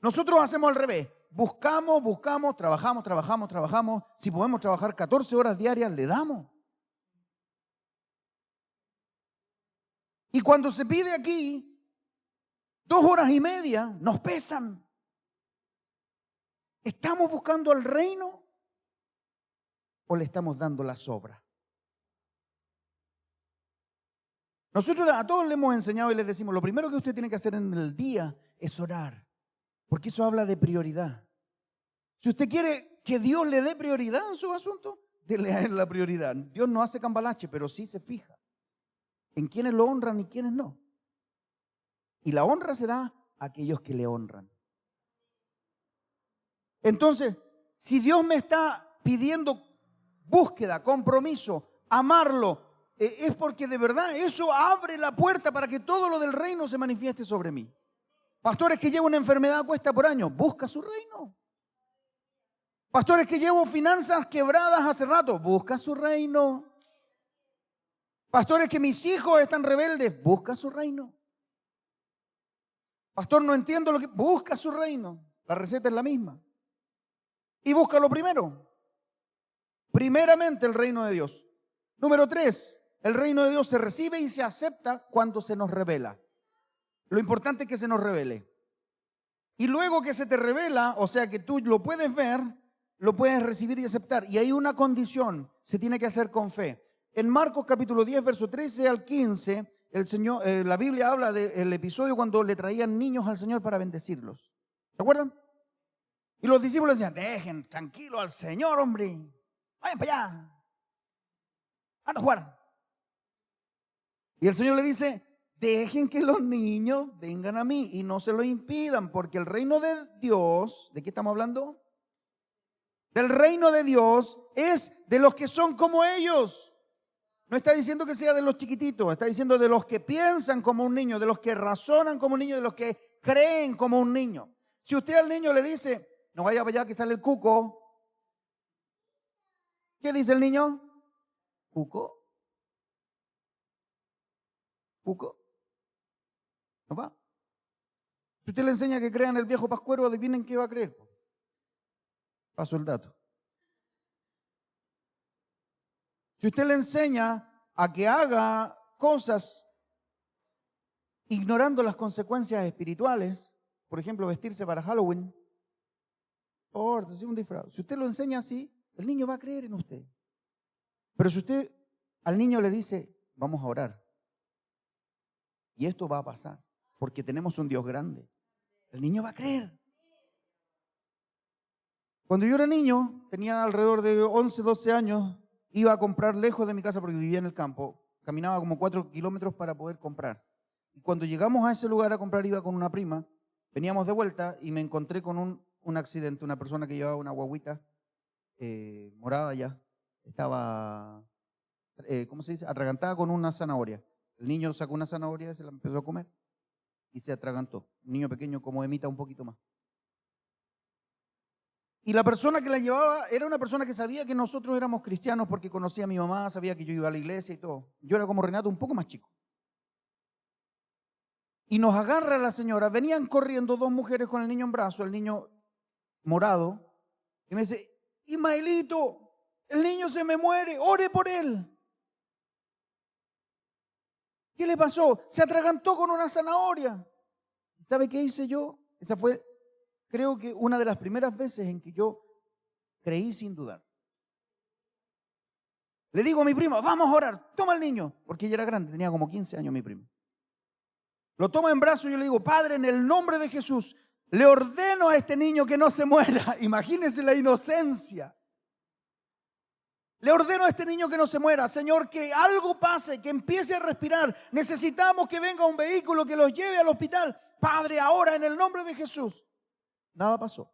Nosotros hacemos al revés. Buscamos, trabajamos. Si podemos trabajar 14 horas diarias, le damos. Y cuando se pide aquí 2 horas y media, nos pesan. ¿Estamos buscando al reino o le estamos dando la sobra? Nosotros a todos le hemos enseñado y les decimos, lo primero que usted tiene que hacer en el día es orar, porque eso habla de prioridad. Si usted quiere que Dios le dé prioridad en su asunto, déle a Él la prioridad. Dios no hace cambalache, pero sí se fija en quienes lo honran y quienes no. Y la honra se da a aquellos que le honran. Entonces, si Dios me está pidiendo búsqueda, compromiso, amarlo, es porque de verdad eso abre la puerta para que todo lo del reino se manifieste sobre mí. Pastores, que llevo una enfermedad cuesta por año, busca su reino. Pastores, que llevo finanzas quebradas hace rato, busca su reino. Pastores, que mis hijos están rebeldes, busca su reino. Pastor, no entiendo lo que... Busca su reino. La receta es la misma. Y búscalo primero. Primeramente el reino de Dios. Número 3, el reino de Dios se recibe y se acepta cuando se nos revela. Lo importante es que se nos revele. Y luego que se te revela, o sea que tú lo puedes ver, lo puedes recibir y aceptar. Y hay una condición, se tiene que hacer con fe. En Marcos capítulo 10, verso 13 al 15, el Señor, la Biblia habla del episodio cuando le traían niños al Señor para bendecirlos. ¿Se acuerdan? Y los discípulos decían, dejen tranquilo al Señor, hombre. Vayan para allá. Anda a jugar. Y el Señor le dice, dejen que los niños vengan a mí y no se lo impidan, porque el reino de Dios, ¿de qué estamos hablando? Del reino de Dios es de los que son como ellos. No está diciendo que sea de los chiquititos, está diciendo de los que piensan como un niño, de los que razonan como un niño, de los que creen como un niño. Si usted al niño le dice, no vaya para allá que sale el cuco, ¿qué dice el niño? ¿Cuco? ¿Cuco? No va. Si usted le enseña que crea en el viejo pascuero, adivinen qué va a creer. Paso el dato. Si usted le enseña a que haga cosas ignorando las consecuencias espirituales, por ejemplo, vestirse para Halloween, o hacer un disfraz. Si usted lo enseña así, el niño va a creer en usted. Pero si usted al niño le dice, vamos a orar, y esto va a pasar, porque tenemos un Dios grande, el niño va a creer. Cuando yo era niño, tenía alrededor de 11, 12 años, iba a comprar lejos de mi casa porque vivía en el campo. Caminaba como 4 kilómetros para poder comprar. Y cuando llegamos a ese lugar a comprar, iba con una prima, veníamos de vuelta y me encontré con un accidente, una persona que llevaba una guaguita morada ya, estaba, ¿cómo se dice? Atragantada con una zanahoria. El niño sacó una zanahoria y se la empezó a comer y se atragantó. Un niño pequeño como Emita un poquito más. Y la persona que la llevaba era una persona que sabía que nosotros éramos cristianos porque conocía a mi mamá, sabía que yo iba a la iglesia y todo. Yo era como Renato, un poco más chico. Y nos agarra la señora, venían corriendo dos mujeres con el niño en brazo, el niño morado, y me dice, Ismaelito, el niño se me muere, ore por él. ¿Qué le pasó? Se atragantó con una zanahoria. ¿Sabe qué hice yo? Esa fue, creo que una de las primeras veces en que yo creí sin dudar. Le digo a mi prima, vamos a orar, toma al niño, porque ella era grande, tenía como 15 años mi prima. Lo toma en brazos y yo le digo, Padre, en el nombre de Jesús, le ordeno a este niño que no se muera. Imagínense la inocencia. Le ordeno a este niño que no se muera. Señor, que algo pase, que empiece a respirar. Necesitamos que venga un vehículo que los lleve al hospital. Padre, ahora en el nombre de Jesús. Nada pasó.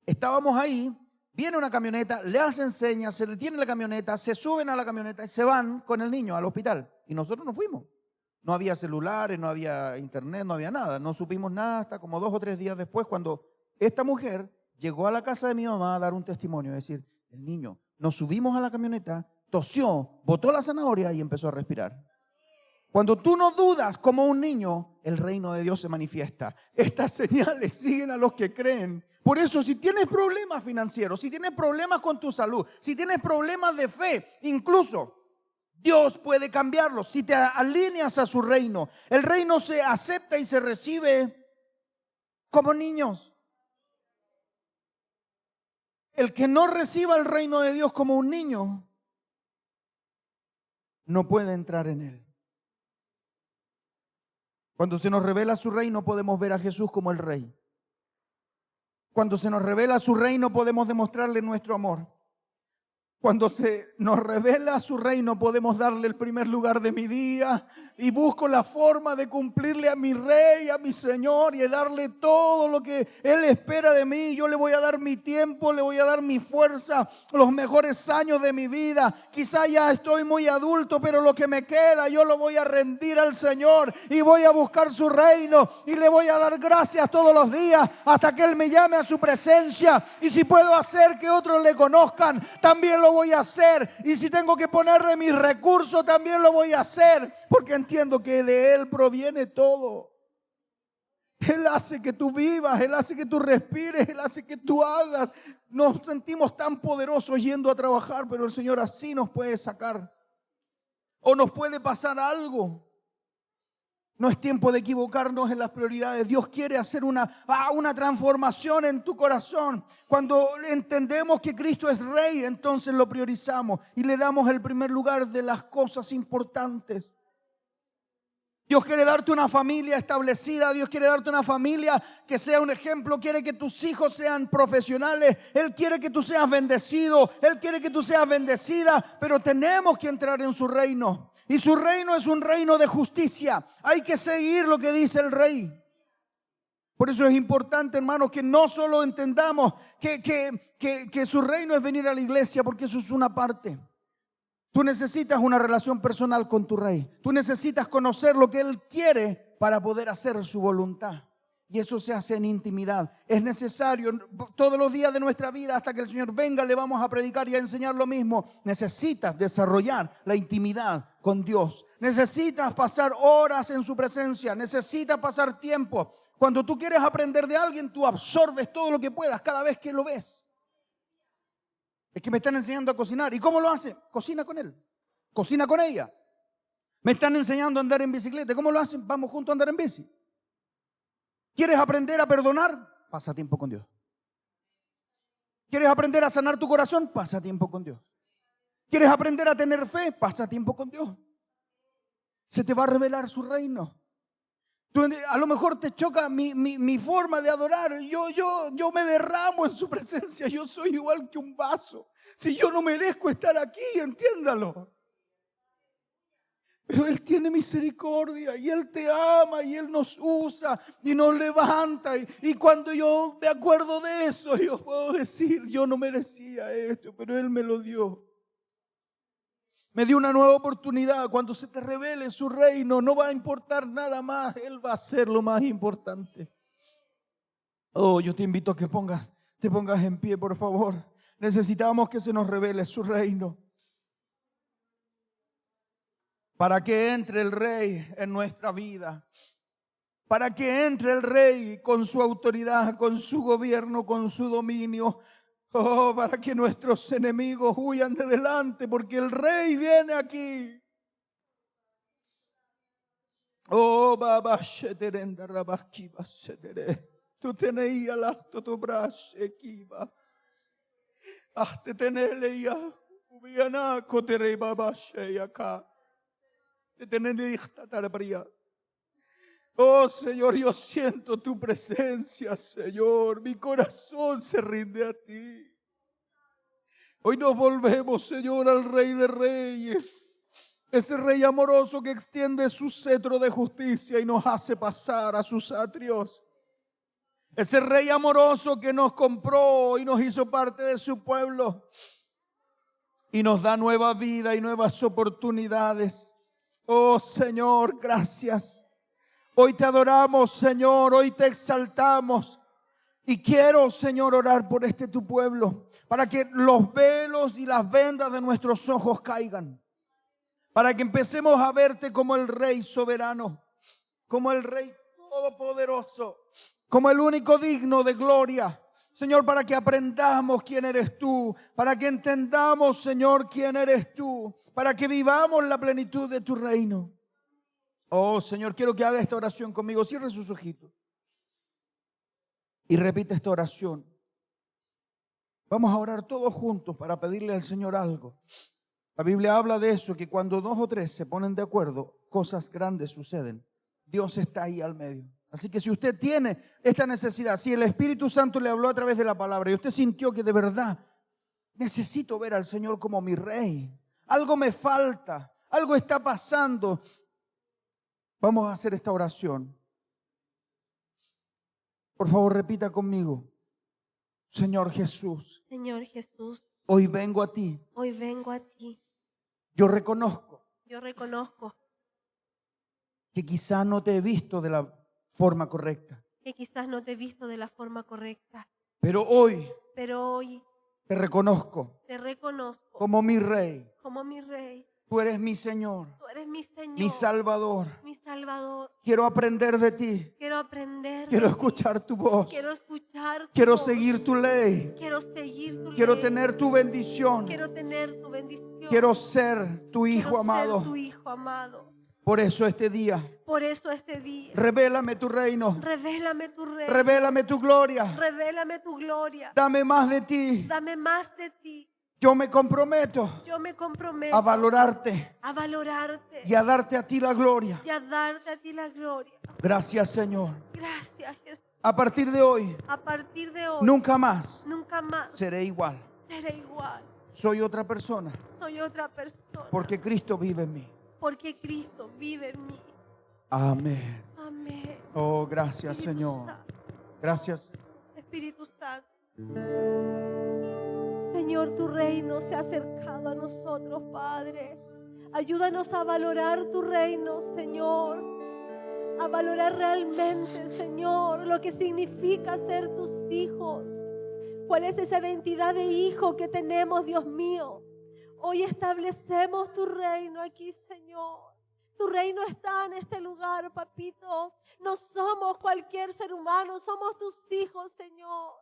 Estábamos ahí, viene una camioneta, le hacen señas, se detiene la camioneta, se suben a la camioneta y se van con el niño al hospital. Y nosotros nos fuimos. No había celulares, no había internet, no había nada. No supimos nada hasta como 2 o 3 días después, cuando esta mujer llegó a la casa de mi mamá a dar un testimonio. Es decir, el niño, nos subimos a la camioneta, tosió, botó la zanahoria y empezó a respirar. Cuando tú no dudas como un niño, el reino de Dios se manifiesta. Estas señales siguen a los que creen. Por eso, si tienes problemas financieros, si tienes problemas con tu salud, si tienes problemas de fe, incluso Dios puede cambiarlos si te alineas a su reino. El reino se acepta y se recibe como niños. El que no reciba el reino de Dios como un niño, no puede entrar en él. Cuando se nos revela su reino, podemos ver a Jesús como el Rey. Cuando se nos revela su reino, podemos demostrarle nuestro amor. Cuando se nos revela su reino, podemos darle el primer lugar de mi día y busco la forma de cumplirle a mi Rey, a mi Señor y darle todo lo que Él espera de mí. Yo le voy a dar mi tiempo, le voy a dar mi fuerza, los mejores años de mi vida. Quizá ya estoy muy adulto, pero lo que me queda yo lo voy a rendir al Señor y voy a buscar su reino y le voy a dar gracias todos los días hasta que Él me llame a su presencia. Y si puedo hacer que otros le conozcan, también lo voy a hacer. Y si tengo que poner de mis recursos, también lo voy a hacer, porque entiendo que de Él proviene todo. Él hace que tú vivas, Él hace que tú respires, Él hace que tú hagas. Nos sentimos tan poderosos yendo a trabajar, pero el Señor así nos puede sacar. O nos puede pasar algo. No es tiempo de equivocarnos en las prioridades. Dios quiere hacer una transformación en tu corazón. Cuando entendemos que Cristo es Rey, entonces lo priorizamos y le damos el primer lugar de las cosas importantes. Dios quiere darte una familia establecida. Dios quiere darte una familia que sea un ejemplo. Quiere que tus hijos sean profesionales. Él quiere que tú seas bendecido. Él quiere que tú seas bendecida. Pero tenemos que entrar en su reino. Y su reino es un reino de justicia. Hay que seguir lo que dice el Rey. Por eso es importante, hermanos, que no solo entendamos que su reino es venir a la iglesia, porque eso es una parte. Tú necesitas una relación personal con tu Rey. Tú necesitas conocer lo que Él quiere para poder hacer su voluntad. Y eso se hace en intimidad. Es necesario todos los días de nuestra vida hasta que el Señor venga, le vamos a predicar y a enseñar lo mismo. Necesitas desarrollar la intimidad con Dios. Necesitas pasar horas en su presencia. Necesitas pasar tiempo. Cuando tú quieres aprender de alguien, tú absorbes todo lo que puedas cada vez que lo ves. Es que me están enseñando a cocinar. ¿Y cómo lo hace? Cocina con él. Cocina con ella. Me están enseñando a andar en bicicleta. ¿Cómo lo hacen? Vamos juntos a andar en bici. ¿Quieres aprender a perdonar? Pasa tiempo con Dios. ¿Quieres aprender a sanar tu corazón? Pasa tiempo con Dios. ¿Quieres aprender a tener fe? Pasa tiempo con Dios. Se te va a revelar su reino. Tú, a lo mejor te choca mi forma de adorar. Yo me derramo en su presencia. Yo soy igual que un vaso. Si yo no merezco estar aquí, entiéndalo. Pero Él tiene misericordia y Él te ama y Él nos usa y nos levanta. Y cuando yo me acuerdo de eso, yo puedo decir, yo no merecía esto, pero Él me lo dio. Me dio una nueva oportunidad. Cuando se te revele su reino, no va a importar nada más. Él va a ser lo más importante. Oh, yo te invito a que te pongas en pie, por favor. Necesitamos que se nos revele su reino. Para que entre el Rey en nuestra vida. Para que entre el Rey con su autoridad, con su gobierno, con su dominio. Oh, para que nuestros enemigos huyan de delante, porque el Rey viene aquí. Oh, Baba Sheterenda Rabakiba Shetere. Tú tenías la totobrash equiva. Hasta tenerle ya. Ubiana kotere Baba Sheyaka. Te tenerle tarabria. Oh Señor, yo siento tu presencia, Señor. Mi corazón se rinde a ti. Hoy nos volvemos, Señor, al Rey de Reyes. Ese Rey amoroso que extiende su cetro de justicia y nos hace pasar a sus atrios. Ese Rey amoroso que nos compró y nos hizo parte de su pueblo. Y nos da nueva vida y nuevas oportunidades. Oh Señor, gracias. Hoy te adoramos, Señor, hoy te exaltamos. Y quiero, Señor, orar por tu pueblo, para que los velos y las vendas de nuestros ojos caigan. Para que empecemos a verte como el Rey soberano, como el Rey todopoderoso, como el único digno de gloria. Señor, para que aprendamos quién eres tú, para que entendamos, Señor, quién eres tú, para que vivamos la plenitud de tu reino. Oh, Señor, quiero que haga esta oración conmigo. Cierre sus ojitos y repita esta oración. Vamos a orar todos juntos para pedirle al Señor algo. La Biblia habla de eso, que cuando 2 o 3 se ponen de acuerdo, cosas grandes suceden. Dios está ahí al medio. Así que si usted tiene esta necesidad, si el Espíritu Santo le habló a través de la palabra y usted sintió que de verdad necesito ver al Señor como mi Rey, algo me falta, algo está pasando, vamos a hacer esta oración. Por favor, repita conmigo. Señor Jesús. Señor Jesús. Hoy vengo a ti. Hoy vengo a ti. Yo reconozco. Que quizá no te he visto de la forma correcta. Que quizás no te he visto de la forma correcta. Pero hoy. Te reconozco. Como mi Rey. Tú eres mi Señor. Mi Salvador. Quiero aprender de ti. Quiero escuchar tu voz. Quiero seguir tu ley. Quiero tener tu bendición. Quiero ser tu hijo amado. Por eso este día. Revélame tu reino. Revélame tu gloria. Dame más de ti. Yo me comprometo a valorarte y a darte a ti la gloria. Gracias, Señor. Gracias, Jesús. A partir de hoy, nunca más seré igual. Soy otra persona. Porque Cristo vive en mí. Amén. Oh, gracias, Señor. Gracias. Espíritu Santo. Señor, tu reino se ha acercado a nosotros, Padre. Ayúdanos a valorar tu reino, Señor. A valorar realmente, Señor, lo que significa ser tus hijos. ¿Cuál es esa identidad de hijo que tenemos, Dios mío? Hoy establecemos tu reino aquí, Señor. Tu reino está en este lugar, papito. No somos cualquier ser humano, somos tus hijos, Señor.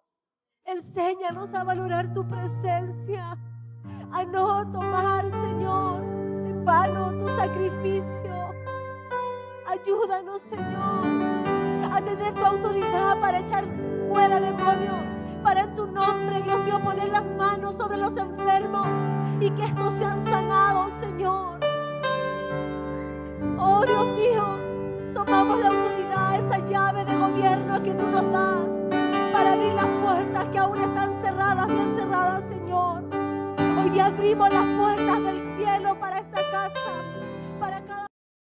Enséñanos a valorar tu presencia, a no tomar, Señor, en vano tu sacrificio. Ayúdanos, Señor, a tener tu autoridad para echar fuera demonios, para en tu nombre, Dios mío, poner las manos sobre los enfermos y que estos sean sanados, Señor. Oh, Dios mío, tomamos la autoridad, esa llave de gobierno que tú nos das, para abrir las puertas que aún están cerradas, bien cerradas, Señor. Hoy día abrimos las puertas del cielo para esta casa.